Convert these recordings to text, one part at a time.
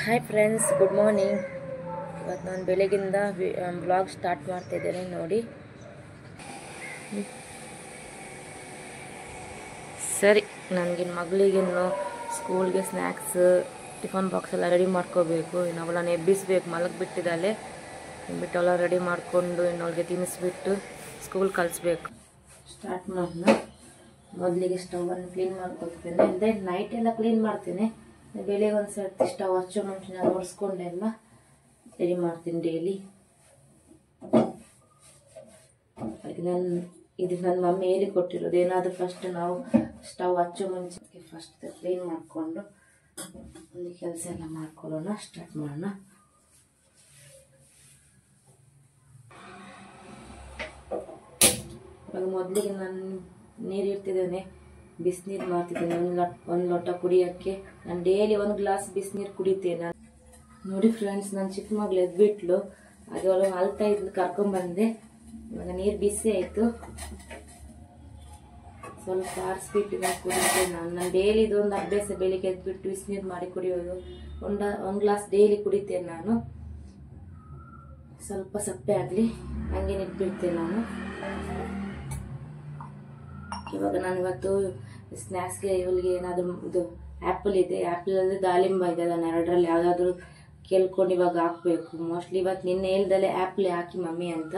Hi friends, good morning. ಇವತ್ತು ನಾನು ಬೆಳಗಿಂದ ವ್ಲಾಗ್ ಸ್ಟಾರ್ಟ್ ಮಾಡ್ತಾಯಿದ್ದೇನೆ ನೋಡಿ. ಸರಿ, ನನಗಿನ್ನು ಮಗಳಿಗಿನ್ನು ಸ್ಕೂಲ್ಗೆ ಸ್ನ್ಯಾಕ್ಸ್ ಟಿಫನ್ ಬಾಕ್ಸ್ ಎಲ್ಲ ರೆಡಿ ಮಾಡ್ಕೋಬೇಕು. ಇನ್ನು ಅವಳನ್ನು ಎಬ್ಬಿಸ್ಬೇಕು, ಮಲಗಿಬಿಟ್ಟಿದ್ದಾಳೆ. ಬಿಟ್ಟು ಅವಳ ರೆಡಿ ಮಾಡಿಕೊಂಡು ಇನ್ನೊಳಗೆ ತಿನ್ನಿಸ್ಬಿಟ್ಟು ಸ್ಕೂಲ್ ಕಳಿಸ್ಬೇಕು. ಸ್ಟಾರ್ಟ್ ಮಾಡೋಣ. ಮೊದಲಿಗೆ ಸ್ಟವನ್ನು ಕ್ಲೀನ್ ಮಾಡ್ಕೊಳ್ತೇನೆ. ಅಂದರೆ ನೈಟ್ ಎಲ್ಲ ಕ್ಲೀನ್ ಮಾಡ್ತೇನೆ. ಬೆಳಿಗ್ಗೆ ಒಂದು ಸರ್ತಿ ಸ್ಟವ್ ಹಚ್ಚೋ ಮುಂಚೆ ನಾನು ಒರೆಸ್ಕೊಂಡೆಲ್ಲ ರೆಡಿ ಮಾಡ್ತೀನಿ ಡೈಲಿ. ಅದಕ್ಕೆ ಇದು ನನ್ನ ಮಮ್ಮಿ ಹೇಳಿ ಕೊಟ್ಟಿರೋದು. ಏನಾದರೂ ಫಸ್ಟ್ ನಾವು ಸ್ಟವ್ ಹಚ್ಚೋ ಮುಂಚೆ ಫಸ್ಟ್ ಕ್ಲೀನ್ ಮಾಡಿಕೊಂಡು ಒಂದು ಕೆಲಸ ಎಲ್ಲ ಮಾಡ್ಕೊಳ್ಳೋಣ. ಸ್ಟಾರ್ಟ್ ಮಾಡೋಣ. ಇವಾಗ ಮೊದಲಿಗೆ ನಾನು ನೀರು ಇಡ್ತಿದ್ದೇನೆ, ಬಿಸಿನೀರು ಮಾಡ್ತಿದ್ದೇನೆ. ಒಂದು ಲೋಟ ಕುಡಿಯೋಕ್ಕೆ ನಾನು ಡೈಲಿ ಒಂದು ಗ್ಲಾಸ್ ಬಿಸಿನೀರು ಕುಡಿತೇನೆ. ನೋಡಿ ಫ್ರೆಂಡ್ಸ್, ನನ್ನ ಚಿಕ್ಕ ಮಗಳು ಎದ್ಬಿಟ್ಲು. ಹಾಗೆ ಅವಳು ಅಳ್ತಾ ಇದ್ಲು, ಕರ್ಕೊಂಡ್ಬಂದೆ. ಇವಾಗ ನೀರು ಬಿಸಿ ಆಯಿತು, ಸ್ವಲ್ಪ ಆರಿಸ್ಬಿಟ್ಟು ಕುಡಿತೇನೆ. ನಾನು ಡೈಲಿ ಇದೊಂದು ಅಭ್ಯಾಸ, ಬೆಳಿಗ್ಗೆ ಎದ್ಬಿಟ್ಟು ಬಿಸಿನೀರು ಮಾಡಿ ಕುಡಿಯೋದು. ಒಂದು ಗ್ಲಾಸ್ ಡೈಲಿ ಕುಡಿತೇನೆ ನಾನು. ಸ್ವಲ್ಪ ಸಪ್ಪೆ ಆಗಲಿ ಹಂಗೆ ಇಟ್ಬಿಡ್ತೇನೆ ನಾನು. ಇವಾಗ ನಾನು ಇವತ್ತು ಸ್ನ್ಯಾಕ್ಸ್ಗೆ ಇವಳಿಗೆ ಏನಾದರೂ ಇದು ಆ್ಯಪಲ್ ಇದೆ, ಆ್ಯಪಲಲ್ಲಿ ದಾಳಿಂಬ ಇದೆ, ನಾನು ಎರಡರಲ್ಲಿ ಯಾವುದಾದ್ರೂ ಕೇಳ್ಕೊಂಡು ಇವಾಗ ಹಾಕಬೇಕು. ಮೋಸ್ಟ್ಲಿ ಇವತ್ತು ನಿನ್ನೆ ಹೇಳ್ದಲ್ಲೇ ಆ್ಯಪ್ಲೇ ಹಾಕಿ ಮಮ್ಮಿ ಅಂತ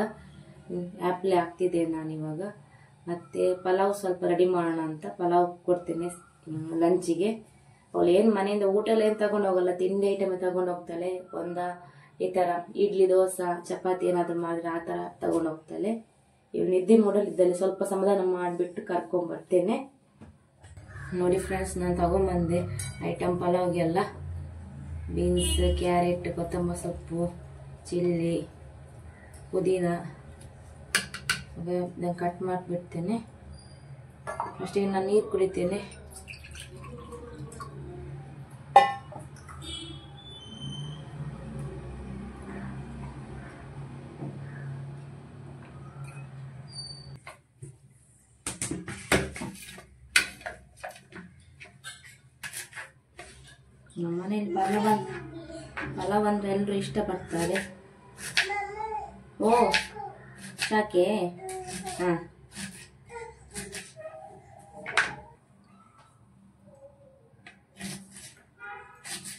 ಆ್ಯಪ್ಲೇ ಹಾಕ್ತಿದ್ದೆ ನಾನು ಇವಾಗ. ಮತ್ತು ಪಲಾವ್ ಸ್ವಲ್ಪ ರೆಡಿ ಮಾಡೋಣ ಅಂತ ಪಲಾವ್ ಕೊಡ್ತೇನೆ ಲಂಚಿಗೆ. ಅವಳು ಏನು ಮನೆಯಿಂದ ಊಟ ಎಲ್ಲ ಏನು ತಗೊಂಡು ಹೋಗಲ್ಲ, ತಿಂಡಿ ಐಟಮ್ ತಗೊಂಡು ಹೋಗ್ತಾಳೆ. ಈ ಥರ ಇಡ್ಲಿ, ದೋಸೆ, ಚಪಾತಿ ಏನಾದರೂ ಮಾಡಿದ್ರೆ ಆ ಥರ ತಗೊಂಡು ಹೋಗ್ತಾಳೆ. ಇವಳು ನಿದ್ದೆ ಮೂಡಲಿದ್ದಲ್ಲಿ ಸ್ವಲ್ಪ ಸಮಾಧಾನ ಮಾಡಿಬಿಟ್ಟು ಕರ್ಕೊಂಬರ್ತೇನೆ. ನೋಡಿ ಫ್ರೆಂಡ್ಸ್, ನಾನು ತಗೊಂಬಂದೆ ಐಟಮ್ ಪಲಾವ್ಗೆಲ್ಲ. ಬೀನ್ಸ್, ಕ್ಯಾರೆಟ್, ಕೊತ್ತಂಬರಿ ಸೊಪ್ಪು, ಚಿಲ್ಲಿ, ಪುದೀನ ನಾನು ಕಟ್ ಮಾಡಿಬಿಡ್ತೇನೆ. ಅಷ್ಟೇ ನಾನು ನೀರು ಕುಡಿತೇನೆ. ನಮ್ಮ ಮನೇಲಿ ಪಲಾವ್ ಅಂದರೆ ಎಲ್ಲರೂ ಇಷ್ಟಪಡ್ತಾರೆ. ಓ ಸಾಕೆ? ಹಾಂ,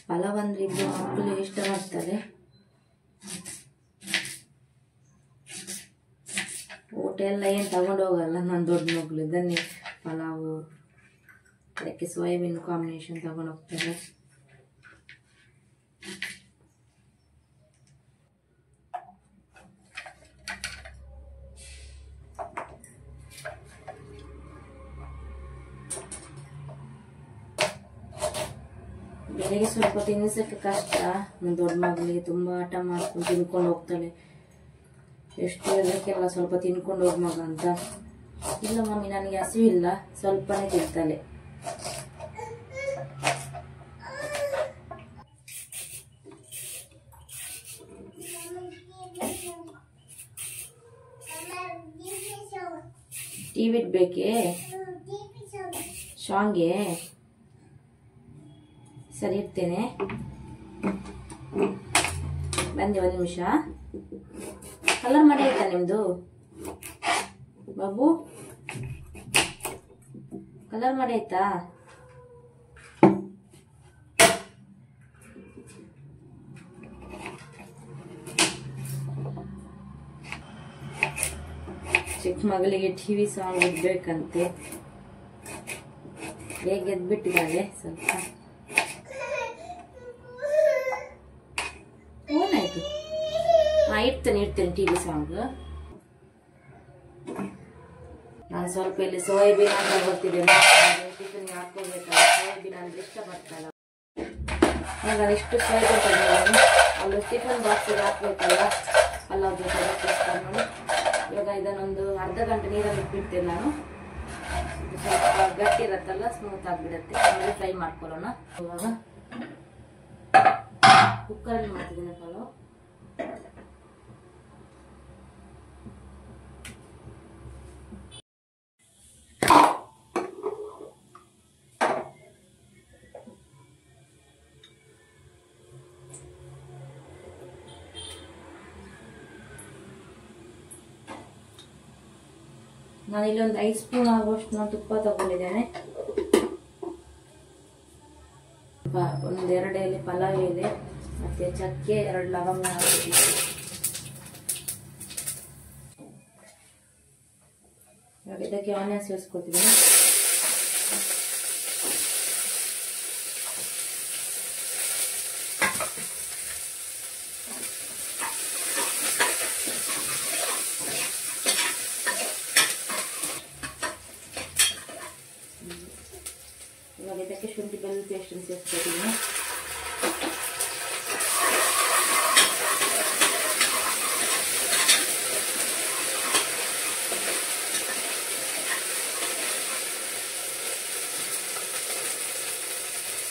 ಪಲಾವ್ ಅಂದರೆ ಇಬ್ಬರು ಮಕ್ಕಳು ಇಷ್ಟಪಡ್ತಾರೆ. ಊಟ ಎಲ್ಲ ಏನು ತಗೊಂಡು ಹೋಗಲ್ಲ ನನ್ನ ದೊಡ್ಡ ಮಗಳು. ಇದನ್ನೇ ಪಲಾವು, ಅದಕ್ಕೆ ಸೋಯಾಬೀನ್ ಕಾಂಬಿನೇಷನ್ ತಗೊಂಡು ಹೋಗ್ತಾರೆ. ಬೆಳಗ್ಗೆ ಸ್ವಲ್ಪ ತಿನ್ನಿಸೋಕ್ಕೆ ಕಷ್ಟ. ನನ್ನ ದೊಡ್ಡ ಮಗಳಿಗೆ ತುಂಬ ಆಟ ಮಾಡ್ಕೊಂಡು ತಿನ್ಕೊಂಡು ಹೋಗ್ತಾಳೆ. ಎಷ್ಟು ಹೇಳೋಕ್ಕೆಲ್ಲ ಸ್ವಲ್ಪ ತಿನ್ಕೊಂಡು ಹೋಗಿ ಮಗ ಅಂತ. ಇಲ್ಲ ಮಮ್ಮಿ, ನನಗೆ ಹಸಿವು ಇಲ್ಲ, ಸ್ವಲ್ಪನೇ ತಿಂತಾಳೆ. ಟಿವಿ ಇಡ್ಬೇಕೇ? ಶಾಂಗೆ ಸರಿ, ಇರ್ತೇನೆ. ಬಂದೆ, ಒಂದು ನಿಮಿಷ. ಕಲರ್ ಮಾಡಿ ಆಯ್ತಾ ನಿಮ್ದು ಬಾಬು? ಕಲರ್ ಮಾಡಿ ಆಯ್ತಾ? ಚಿಕ್ಕ ಮಗಳಿಗೆ ಟಿವಿ ಸಾಂಗ್ ಇಡ್ಬೇಕಂತೆ. ಹೇಗೆ ಎದ್ಬಿಟ್ಟಿದ್ದಾಳೆ ಸ್ವಲ್ಪ. ಏನಾಯ್ತು? ಹಾಂ, ಇಡ್ತೇನೆ ಟಿವಿ ಸಾಂಗ್. ನಾನು ಸ್ವಲ್ಪ ಇಲ್ಲಿ ಸೋಯಾಬೀನ್ ಅಂತ ಬರ್ತಿದ್ದೇನೆ. ಟಿಫನ್ ಹಾಕೋಬೇಕಲ್ಲ, ಸೋಯಾಬೀನ್ ಅಂದ್ರೆ ಇಷ್ಟಪಡ್ತಾಳ. ನಾನು ಇಷ್ಟು ಸೋಯಾಬೀನ್ ತಗೊಂಡು ಅವಳು ಟಿಫನ್ ಬಾಕ್ಸಿಗೆ ಹಾಕ್ಬೇಕಲ್ಲ ಪಲಾವ್ ಜೊತೆ ನೋಡಿ. ಇವಾಗ ಇದನ್ನೊಂದು ಅರ್ಧ ಗಂಟೆ ನೀರಲ್ಲಿ ಇಟ್ಬಿಡ್ತೇನೆ ನಾನು. ಸ್ವಲ್ಪ ಗಟ್ಟಿ ಇರತ್ತಲ್ಲ, ಸ್ಮೂತ್ ಆಗಿಬಿಡತ್ತೆ. ಆಮೇಲೆ ಫ್ರೈ ಮಾಡ್ಕೊಳ್ಳೋಣ. ಇವಾಗ ಕುಕ್ಕರಲ್ಲಿ ಮಾಡ್ತಿದ್ದೀನಿ ಪಲಾವ್. ನಾನಿಲ್ಲಿ ಒಂದು 5 ಸ್ಪೂನ್ ಆಗುವಷ್ಟು ನಾನು ತುಪ್ಪ ತಗೊಂಡಿದ್ದೇನೆ. ಒಂದು 2 ಎಲೆ ಪಲಾವ್ ಎಲೆ ಮತ್ತೆ ಚಕ್ಕೆ 2 ಲವಂಗ ಹಾಕಿದ್ದೀನಿ. ಇವಾಗ ಇದಕ್ಕೆ ಆನಿಯನ್ ಸೇರಿಸ್ಕೊತಿದ್ದೀನಿ. ಇವಾಗ ಇದಕ್ಕೆ ಶುಂಠಿ ಬೆಳ್ಳುಳ್ಳಿ ಪೇಸ್ಟ್ ಸೇರಿಸ್ಕೊತಿದ್ದೀನಿ.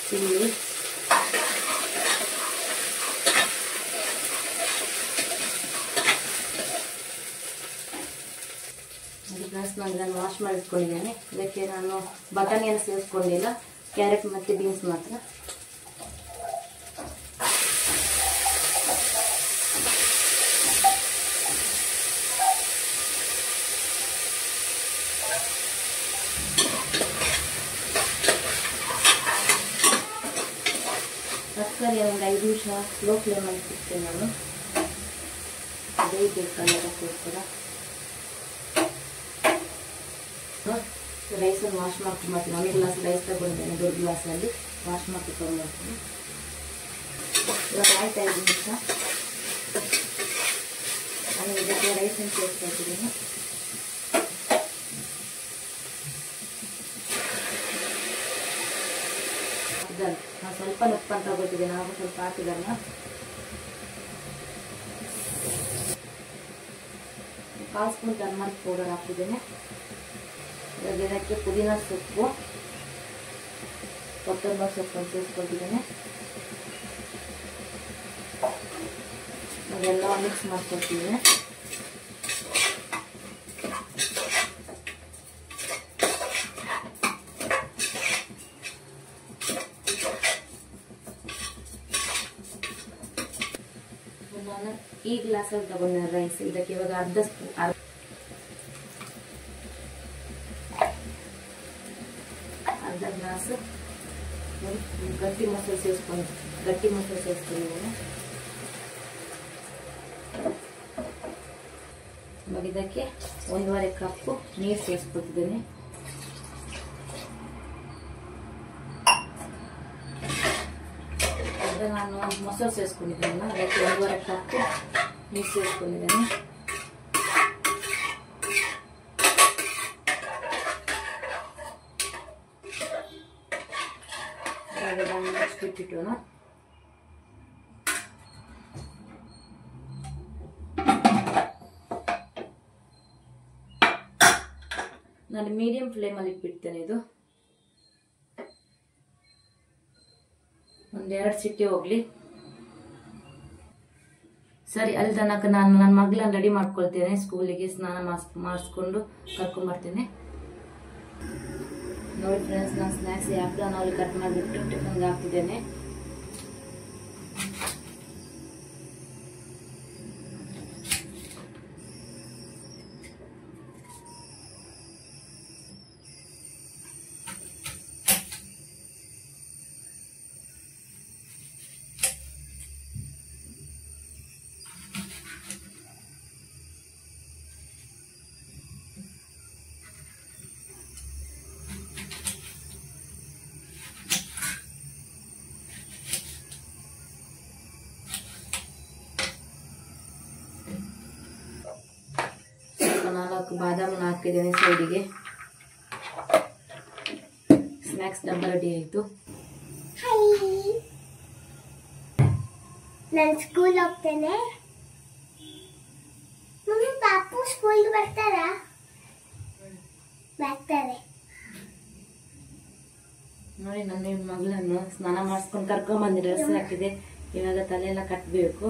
ಚಿಲ್ಲಿ, ನಾನು ಇದನ್ನು ವಾಶ್ ಮಾಡಿಟ್ಕೊಂಡಿದ್ದೇನೆ. ಇದಕ್ಕೆ ನಾನು ಬಟಾಣಿಯನ್ನು ಸೇರಿಸ್ಕೊಂಡಿಲ್ಲ, ಕ್ಯಾರೆಟ್ ಮತ್ತು ಬೀನ್ಸ್ ಮಾತ್ರ. ತರಕಾರಿ ಒಂದು 5 ನಿಮಿಷ ಸ್ಲೋ ಫ್ಲೇಮಲ್ಲಿ ಇಡ್ತೇನೆ ನಾನು, ಬೇಯಬೇಕಲ್ಲ ಅದಕ್ಕೋಸ್ಕರ. ರೈಸನ್ನು ವಾಶ್ ಮಾಡ್ಕೊಂಡ್ಬರ್ತೀನಿ. 1 ಗ್ಲಾಸ್ ರೈಸ್ ತಗೊಂಡಿದ್ದೇನೆ, ದೊಡ್ಡ ಗ್ಲಾಸಲ್ಲಿ ವಾಶ್ ಮಾಡಿ ತಗೊಂಡ್ಬರ್ತೀನಿ. ಇವಾಗ ಆಯ್ತು 5 ನಿಮಿಷ. ನಾನು ಇದಕ್ಕೆ ರೈಸನ್ನು ಸೇರಿಸ್ಕೊಳ್ತಿದ್ದೀನಿ. ನಾನು ಸ್ವಲ್ಪ ಉಪ್ಪನ್ನು ತಗೊಳ್ತಿದ್ದೇನೆ, ನಾವು ಸ್ವಲ್ಪ ಹಾಕಿದಲ್ಲ. ಕಾಲು ಸ್ಪೂನ್ ಟರ್ಮರಿಕ್ ಪೌಡರ್ ಹಾಕಿದ್ದೇನೆ. ಇವಾಗ ಇದಕ್ಕೆ ಪುದೀನ ಸೊಪ್ಪು, ಕೊತ್ತಂಬರಿ ಸೊಪ್ಪನ್ನು ಸೇರಿಸ್ಕೊಳ್ತಿದ್ದೇನೆ. ಅದೆಲ್ಲ ಮಿಕ್ಸ್ ಮಾಡ್ಕೊಳ್ತಿದ್ದೇನೆ. ನಾನು ಈ ಗ್ಲಾಸಲ್ಲಿ ತಗೊಂಡ ರೈಸ್, ಇದಕ್ಕೆ ಇವಾಗ ಅರ್ಧ ಗ್ಲಾಸ್ ಗಟ್ಟಿ ಮೊಸರು ಸೇರಿಸ್ಕೊಂಡಿದ್ದೇನೆ. ಇವಾಗ ಇದಕ್ಕೆ 1.5 ಕಪ್ ನೀರು ಸೇರಿಸ್ಕೊತಿದ್ದೇನೆ. ನಾನು ಮೊಸರು ಸೇರಿಸ್ಕೊಂಡಿದ್ದೇನೆ, ಅದಕ್ಕೆ 1.5 ಕಪ್ ನೀರು ಸೇರಿಸ್ಕೊಂಡಿದ್ದೇನೆ. ಬಿಟ್ಟಿಟ್ಟೋಣ. ನಾನು ಮೀಡಿಯಂ ಫ್ಲೇಮಲ್ಲಿ ಇಟ್ಬಿಡ್ತೇನೆ. ಇದು ಒಂದು 2 ಸಿಟಿ ಹೋಗ್ಲಿ. ಸರಿ, ಅಲ್ಲಿ ತನಕ ನಾನು ನನ್ನ ಮಗಳನ್ನ ರೆಡಿ ಮಾಡ್ಕೊಳ್ತೇನೆ. ಸ್ಕೂಲಿಗೆ ಸ್ನಾನ ಮಾಡಿಸ್ಕೊಂಡು ಕರ್ಕೊಂಡ್ಬರ್ತೇನೆ. ನೋಡಿ ಫ್ರೆಂಡ್ಸ್, ನಾನು ಸ್ನ್ಯಾಕ್ಸ್ ಆ್ಯಪ್ಲನ್ನು ಅಲ್ಲಿ ಕಟ್ ಮಾಡಿಬಿಟ್ಟು ಟಿಫನ್ಗೆ ಹಾಕ್ತಿದ್ದೇನೆ. ಬಾದಾಮನ್ನು ಹಾಕಿದ್ದೇನೆ ಸೈಡಿಗೆ. ಸ್ನ್ಯಾಕ್ಸ್ ಡಬ್ಬ ರೆಡಿ ಆಯಿತು. ನಾನು ಸ್ಕೂಲ್ ಹೋಗ್ತೇನೆ. ಮಮ್ಮಿ ಪಾಪು ಸ್ಕೂಲ್ ಬರ್ತಾರೆ. ನೋಡಿ, ನನ್ನ ಮಗಳನ್ನು ಸ್ನಾನ ಮಾಡಿಸ್ಕೊಂಡು ಕರ್ಕೊಂಡ್ ಬಂದು ಡ್ರೆಸ್ ಹಾಕಿದೆ. ಇವಾಗ ತಲೆ ಎಲ್ಲ ಕಟ್ಟಬೇಕು.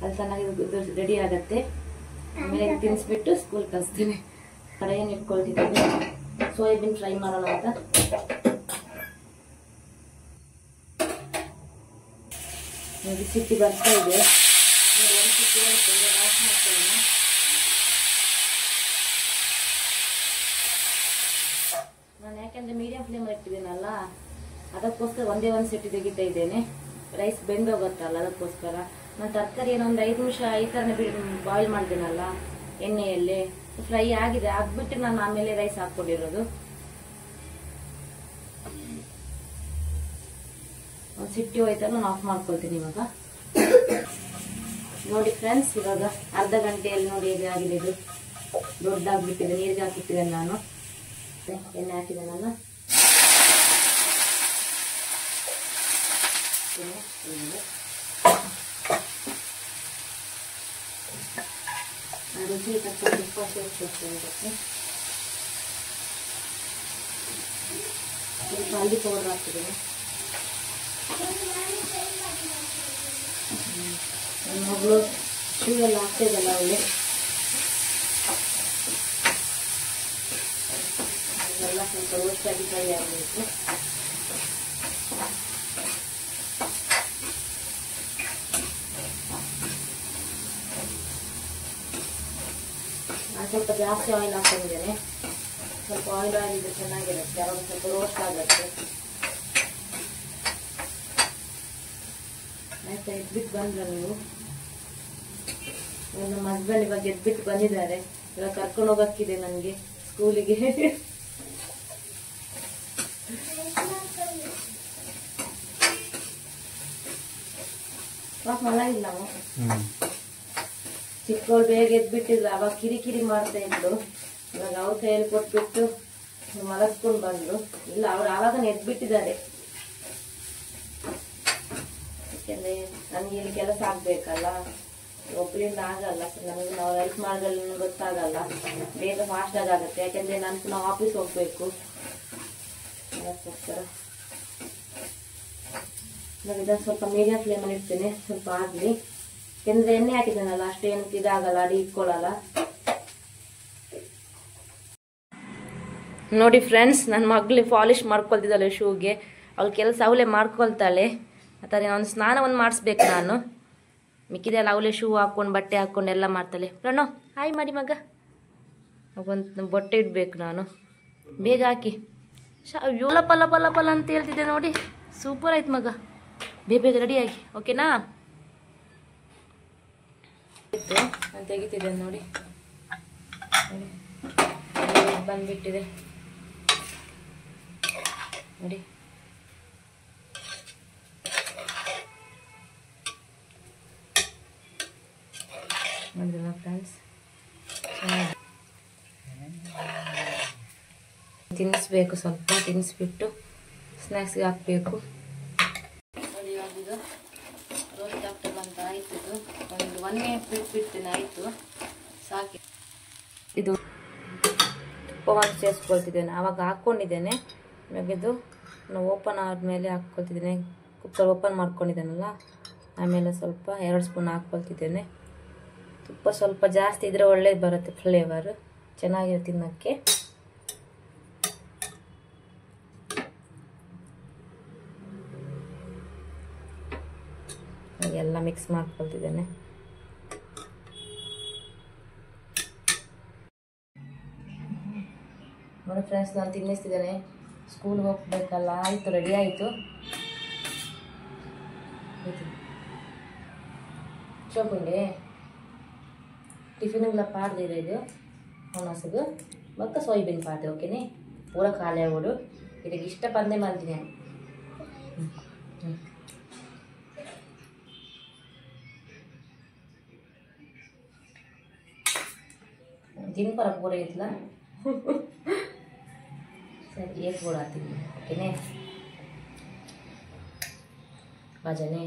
ಅಲ್ಲಿ ಚೆನ್ನಾಗಿ ರೆಡಿ ಆಗತ್ತೆ. ಆಮೇಲೆ ತಿನ್ನಿಸ್ಬಿಟ್ಟು ಸ್ಕೂಲ್ ಕಳಿಸ್ತೀನಿ. ಕಡೆಯನ್ನು ಇಟ್ಕೊಳ್ತಿದ್ದೀನಿ. ಸೋಯಾಬೀನ್ ಫ್ರೈ ಮಾಡೋಣ ಅಂತ. ಸಿಟ್ಟಿ ಬರ್ತಾ ಇದೆ. ಯಾಕಂದ್ರೆ ಮೀಡಿಯಂ ಫ್ಲೇಮ್ ಇಟ್ಟಿದ್ದೀನಲ್ಲ, ಅದಕ್ಕೋಸ್ಕರ ಒಂದೇ ಒಂದು ಸೆಟ್ ತೆಗಿತಾ ಇದ್ದೇನೆ. ರೈಸ್ ಬೆಂದೋಗುತ್ತಲ್ಲ, ಅದಕ್ಕೋಸ್ಕರ. ನಾನು ತರಕಾರಿ ಏನೋ ಒಂದು 5 ನಿಮಿಷ ಈ ಥರನೇ ಬಾಯ್ಲ್ ಮಾಡ್ತೀನಲ್ಲ ಎಣ್ಣೆಯಲ್ಲಿ, ಫ್ರೈ ಆಗಿದೆ. ಆಗ್ಬಿಟ್ಟು ನಾನು ಆಮೇಲೆ ರೈಸ್ ಹಾಕೊಂಡಿರೋದು. ಒಂದು ಸಿಟ್ಟಿ ಹೋಯ್ತಲ್ಲ, ನಾನು ಆಫ್ ಮಾಡ್ಕೊಳ್ತೀನಿ ಇವಾಗ. ನೋಡಿ ಫ್ರೆಂಡ್ಸ್, ಇವಾಗ ಅರ್ಧ ಗಂಟೆಯಲ್ಲಿ ನೋಡಿ ಹೇಗೆ ಆಗಿದೆ. ಇದು ದೊಡ್ಡದಾಗ್ಬಿಟ್ಟಿದೆ, ನೀರಿಗೆ ಹಾಕಿಟ್ಟಿದ್ದೇನೆ ನಾನು. ಎಣ್ಣೆ ಹಾಕಿದ್ದೇನಲ್ಲ, ರುಚಿ ತಕ್ಕ ತುಪ್ಪ ಸೇರಿಸ್ಕೊಳ್ತೇನೆ. ಸ್ವಲ್ಪ ಹಲ್ದಿ ಪೌಡರ್ ಹಾಕ್ತಿದ್ದೇನೆ. ನನ್ನ ಮಗಳು ಶೂ ಎಲ್ಲ ಹಾಕ್ತಿದ್ದಲ್ಲ ಅವಳು, ಅದೆಲ್ಲ ಸ್ವಲ್ಪ ರೋಸ್ಟ್ ಆಗಿ ಫ್ರೈ ಆಗಬೇಕು. ನಾನು ಸ್ವಲ್ಪ ಜಾಸ್ತಿ ಆಯಿಲ್ ಹಾಕೊಂಡಿದ್ದೇನೆ. ಸ್ವಲ್ಪ ಆಯಿಲ್ ಇದ್ರೆ ಚೆನ್ನಾಗಿರುತ್ತೆ, ಅವಾಗ ಸ್ವಲ್ಪ ರೋಸ್ಟ್ ಆಗುತ್ತೆ. ಆಯ್ತಾ, ಎದ್ಬಿಟ್ಟು ಬಂದ್ರ ನೀವು? ನಮ್ಮ ಹಸ್ಬೆಂಡ್ ಇವಾಗ ಎದ್ಬಿಟ್ಟು ಬಂದಿದ್ದಾರೆ. ಇವಾಗ ಕರ್ಕೊಂಡು ಹೋಗಕ್ಕಿದೆ ನನಗೆ ಸ್ಕೂಲಿಗೆ. ಮಳ ಇಲ್ಲ, ಚಿಕ್ಕವಳು ಬೇಗ ಎದ್ಬಿಟ್ಟಿದ್ರು. ಅವಾಗ ಕಿರಿಕಿರಿ ಮಾಡ್ತಾ ಇದ್ರು. ಇವಾಗ ಅವ್ರ ಕೈಯಲ್ಲಿ ಕೊಟ್ಬಿಟ್ಟು ಮಲಗಿಸ್ಕೊಂಡು ಬಂದ್ರು. ಇಲ್ಲ, ಅವ್ರು ಆವಾಗ ಎದ್ಬಿಟ್ಟಿದ್ದಾರೆ. ಯಾಕೆಂದ್ರೆ ನನ್ಗೆ ಇಲ್ಲಿ ಕೆಲಸ ಆಗ್ಬೇಕಲ್ಲ, ಒಬ್ಬರಿಂದ ಆಗಲ್ಲ. ನಮಗೆ ನಾವು ಹೆಲ್ಪ್ ಮಾಡೋದ್ರಲ್ಲಿ ಗೊತ್ತಾಗಲ್ಲ, ಬೇಗ ಫಾಸ್ಟ್ ಆಗುತ್ತೆ. ಯಾಕಂದ್ರೆ ನಾವು ಆಫೀಸ್ ಹೋಗ್ಬೇಕು. ಅದಕ್ಕೋಸ್ಕರ ನಾನು ಇದನ್ನು ಸ್ವಲ್ಪ ಮೀಡಿಯಂ ಫ್ಲೇಮಲ್ಲಿ ಇಡ್ತೇನೆ, ಸ್ವಲ್ಪ ಆಗಲಿ. ಯಾಕಂದ್ರೆ ಎಣ್ಣೆ ಹಾಕಿದ್ದೇನಲ್ಲ, ಅಷ್ಟೇನು ಇದಾಗಲ್ಲ, ಅಡಿ ಇಟ್ಕೊಳ್ಳಲ್ಲ. ನೋಡಿ ಫ್ರೆಂಡ್ಸ್, ನನ್ನ ಮಗಳು ಪಾಲಿಶ್ ಮಾಡ್ಕೊಳ್ತಿದ್ದಾಳೆ ಶೂಗೆ. ಅವಳು ಕೆಲಸ ಅವಳೇ ಮಾಡ್ಕೊಳ್ತಾಳೆ. ಅಥವಾ ಒಂದು ಸ್ನಾನವನ್ನು ಮಾಡಿಸ್ಬೇಕು ನಾನು. ಮಿಕ್ಕಿದೆಲ್ಲ ಅವಳೇ ಶೂ ಹಾಕ್ಕೊಂಡು ಬಟ್ಟೆ ಹಾಕ್ಕೊಂಡು ಎಲ್ಲ ಮಾಡ್ತಾಳೆ. ಪ್ರಣೋ ಹಾಯ್ ಮಾಡಿ ಮಗ. ಒಂದು ಬೊಟ್ಟೆ ಇಡಬೇಕು ನಾನು. ಬೇಗ ಹಾಕಿ. ಯೋಲ ಪಲ್ಲ ಪಲ್ಲ ಪಲ್ಲ ಅಂತ ಹೇಳ್ತಿದ್ದೆ ನೋಡಿ. ಸೂಪರ್ ಆಯ್ತು ಮಗ. ಬೇಗ ರೆಡಿಯಾಗಿ, ಓಕೆನಾ? ನಾನು ತೆಗಿತಿದ್ದೇನೆ ನೋಡಿ, ಬಂದ್ಬಿಟ್ಟಿದೆ ನೋಡಿ. ನೋಡಿದ್ರಲ್ಲ ಫ್ರೆಂಡ್ಸ್, ತಿನ್ನಿಸ್ಬೇಕು. ಸ್ವಲ್ಪ ತಿನ್ನಿಸ್ಬಿಟ್ಟು ಸ್ನ್ಯಾಕ್ಸ್ಗೆ ಹಾಕಬೇಕು ನೋಡಿ. ಇವಾಗ ಇದು ರೋಸ್ಟ್ ಆಗ್ತಾ ಬಂತ, ಆಯ್ತು. ಇದು ಒಂದು 1 ಮಿನಿಟ್ ಬಿಟ್ಬಿಡ್ತೇನೆ, ಆಯಿತು ಸಾಕಿ. ಇದು ತುಪ್ಪವನ್ನು ಸೇರಿಸ್ಕೊಳ್ತಿದ್ದೇನೆ. ಆವಾಗ ಹಾಕ್ಕೊಂಡಿದ್ದೇನೆ. ಇವಾಗ ಇದು ನಾನು ಓಪನ್ ಆದಮೇಲೆ ಹಾಕ್ಕೊಳ್ತಿದ್ದೇನೆ. ಕುಕ್ಕರ್ ಓಪನ್ ಮಾಡ್ಕೊಂಡಿದ್ದೇನಲ್ಲ, ಆಮೇಲೆ ಸ್ವಲ್ಪ 2 ಸ್ಪೂನ್ ಹಾಕ್ಕೊಳ್ತಿದ್ದೇನೆ. ತುಪ್ಪ ಸ್ವಲ್ಪ ಜಾಸ್ತಿ ಇದ್ರೆ ಒಳ್ಳೇದು ಬರುತ್ತೆ, ಫ್ಲೇವರ್ ಚೆನ್ನಾಗಿದೆ ತಿನ್ನೋಕ್ಕೆ. ಎಲ್ಲ ಮಿಕ್ಸ್ ಮಾಡ್ಕೊಳ್ತಿದ್ದೇನೆ. ನೋಡಿ ಫ್ರೆಂಡ್ಸ್, ನಾನು ತಿನ್ನಿಸ್ತಿದ್ದೇನೆ. ಸ್ಕೂಲ್ಗೆ ಹೋಗ್ಬೇಕಲ್ಲ, ಆಯಿತು, ರೆಡಿ ಆಯಿತು. ಚೋಕುಂಡೆ ಟಿಫಿನ್ಗಳ ಪಾಡ್ದಿದೆ ಇದು ಹೊಣಸದು ಮತ್ತು ಸೋಯಾಬೀನ್ ಪಾಡ್ದೆ, ಓಕೆನೇ? ಪೂರ ಖಾಲಿ ಆಗ್ಬಿಡು. ಇದಕ್ಕೆ ಇಷ್ಟ ಬಂದೇ ಮಾಡ್ತೀನಿ. दिन पर पूरे इतना सर एक बोलाती हूँ ओके ने बजने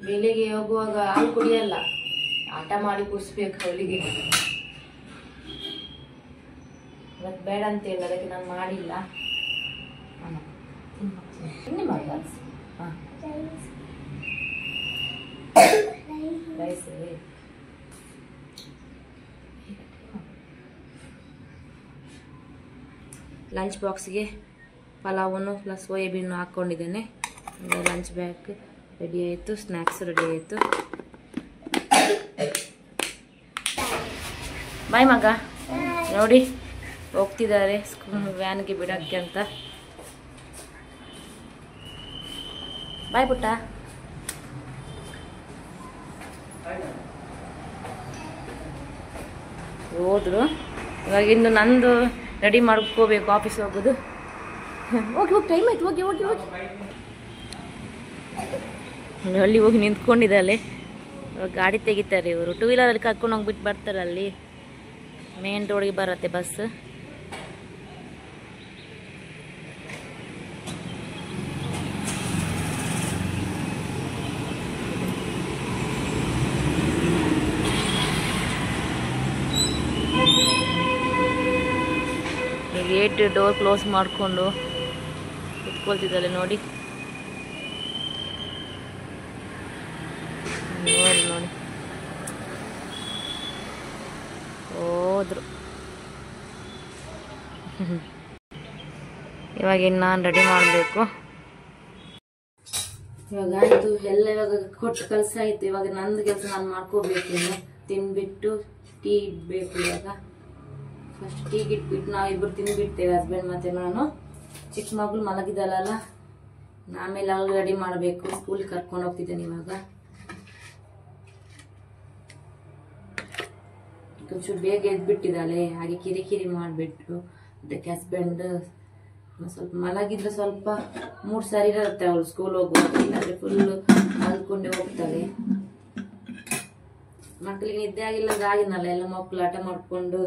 ಬೆಳಿಗ್ಗೆ ಹೋಗುವಾಗ ಹಾಲು ಕುಡಿಯಲ್ಲ, ಆಟ ಮಾಡಿ ಕುಡಿಸ್ಬೇಕು ಅವಳಿಗೆ. ಇವತ್ತು ಬೇಡ ಅಂತ ಹೇಳಿ ಅದಕ್ಕೆ ನಾನು ಮಾಡಿಲ್ಲ. ತಿನ್ನಿ ಮಗ. ಹಾಂ ರೈಸ್ ಲಂಚ್ ಬಾಕ್ಸ್ಗೆ ಪಲಾವನ್ನು ಪ್ಲಸ್ ಸೋಯಾಬೀನು ಹಾಕ್ಕೊಂಡಿದ್ದೇನೆ. ಲಂಚ್ ಬ್ಯಾಗ್ ರೆಡಿ ಆಯಿತು, ಸ್ನ್ಯಾಕ್ಸ್ ರೆಡಿ ಆಯಿತು. ಬಾಯ್ ಮಗ. ನೋಡಿ ಹೋಗ್ತಿದ್ದಾರೆ ವ್ಯಾನ್ಗೆ ಬಿಡೋಕ್ಕೆ ಅಂತ. ಬಾಯ್ ಪುಟ್ಟ. ಹೋದ್ರು. ಇವಾಗ ಇನ್ನು ನಂದು ರೆಡಿ ಮಾಡ್ಕೋಬೇಕು ಆಫೀಸ್ ಹೋಗೋದು. ಹೋಗಿ ಟೈಮ್ ಆಯ್ತು, ಹೋಗಿ ಹೋಗಿ ಹೋಗಿ. ಅಲ್ಲಿ ಹೋಗಿ ನಿಂತ್ಕೊಂಡಿದ್ದಾಳೆ. ಇವಾಗ ಗಾಡಿ ತೆಗಿತಾರೆ ಇವರು. ಟೂ ವೀಲರಲ್ಲಿ ಕರ್ಕೊಂಡು ಹೋಗ್ಬಿಟ್ಟು ಬರ್ತಾರೆ. ಅಲ್ಲಿ ಮೇನ್ ರೋಡಿಗೆ ಬರುತ್ತೆ ಬಸ್. ಗೇಟ್ ಡೋರ್ ಕ್ಲೋಸ್ ಮಾಡಿಕೊಂಡು ಕುತ್ಕೊಳ್ತಿದ್ದಾಳೆ ನೋಡಿ. ನೋಡಿ ಹೋದ್ರು. ಇವಾಗ ಇನ್ನು ನಾನು ರೆಡಿ ಮಾಡಬೇಕು. ಇವಾಗ ಆಯಿತು ಎಲ್ಲ. ಇವಾಗ ಕೊಟ್ಟು ಕಳ್ಸಾಯ್ತು. ಇವಾಗ ನಂದು ಕೆಲಸ ನಾನು ಮಾಡ್ಕೋಬೇಕು. ಇನ್ನು ತಿನ್ಬಿಟ್ಟು ಟೀ ಇಡ್ಬೇಕು. ಇವಾಗ ಫಸ್ಟ್ ಟೀಗೆ ಇಟ್ಬಿಟ್ಟು ನಾವಿಬ್ಬರು ತಿಂದ್ಬಿಡ್ತೇವೆ, ಹಸ್ಬೆಂಡ್ ಮತ್ತೆ ನಾನು. ಚಿಕ್ಕ ಮಗಳು ಮಲಗಿದಲ್ಲ, ಆಮೇಲೆ ಅವಳು ರೆಡಿ ಮಾಡಬೇಕು. ಸ್ಕೂಲಿಗೆ ಕರ್ಕೊಂಡು ಹೋಗ್ತಿದ್ದೇನೆ ಇವಾಗ. ಒಂಚೂರು ಬೇಗ ಎದ್ಬಿಟ್ಟಿದ್ದಾಳೆ, ಹಾಗೆ ಕಿರಿಕಿರಿ ಮಾಡಿಬಿಟ್ರು. ಅದಕ್ಕೆ ಹಸ್ಬೆಂಡ್ ಸ್ವಲ್ಪ ಮಲಗಿದ್ರೆ ಸ್ವಲ್ಪ ಮೂಡ್ ಸರಿ ಇರುತ್ತೆ ಅವಳು ಸ್ಕೂಲ್ ಹೋಗುವಾಗ. ಇಲ್ಲಾಂದ್ರೆ ಫುಲ್ ಮಲ್ಕೊಂಡೆ ಹೋಗ್ತಾಳೆ. ಮಕ್ಕಳಿಗೆ ನಿದ್ದೆ ಆಗಿಲ್ಲ ಆಗಿನಲ್ಲ, ಎಲ್ಲ ಮಕ್ಕಳು ಆಟ ಮಾಡ್ಕೊಂಡು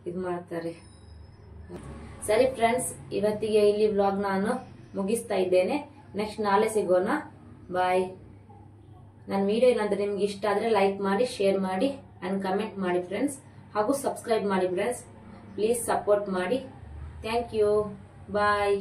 ಇದು ಮಾಡ್ತಾರೆ. ಸರಿ ಫ್ರೆಂಡ್ಸ್, ಇವತ್ತಿಗೆ ಇಲ್ಲಿ ವ್ಲಾಗ್ ನಾನು ಮುಗಿಸ್ತಾ ಇದ್ದೇನೆ. ನೆಕ್ಸ್ಟ್ ನಾಳೆ ಸಿಗೋಣ. ಬಾಯ್. ನನ್ನ ವಿಡಿಯೋ ಏನಾದ್ರೆ ನಿಮ್ಗೆ ಇಷ್ಟ ಆದ್ರೆ ಲೈಕ್ ಮಾಡಿ, ಶೇರ್ ಮಾಡಿ ಅಂಡ್ ಕಮೆಂಟ್ ಮಾಡಿ ಫ್ರೆಂಡ್ಸ್. ಹಾಗೂ ಸಬ್ಸ್ಕ್ರೈಬ್ ಮಾಡಿ ಫ್ರೆಂಡ್ಸ್. ಪ್ಲೀಸ್ ಸಪೋರ್ಟ್ ಮಾಡಿ. Thank you. ಬಾಯ್.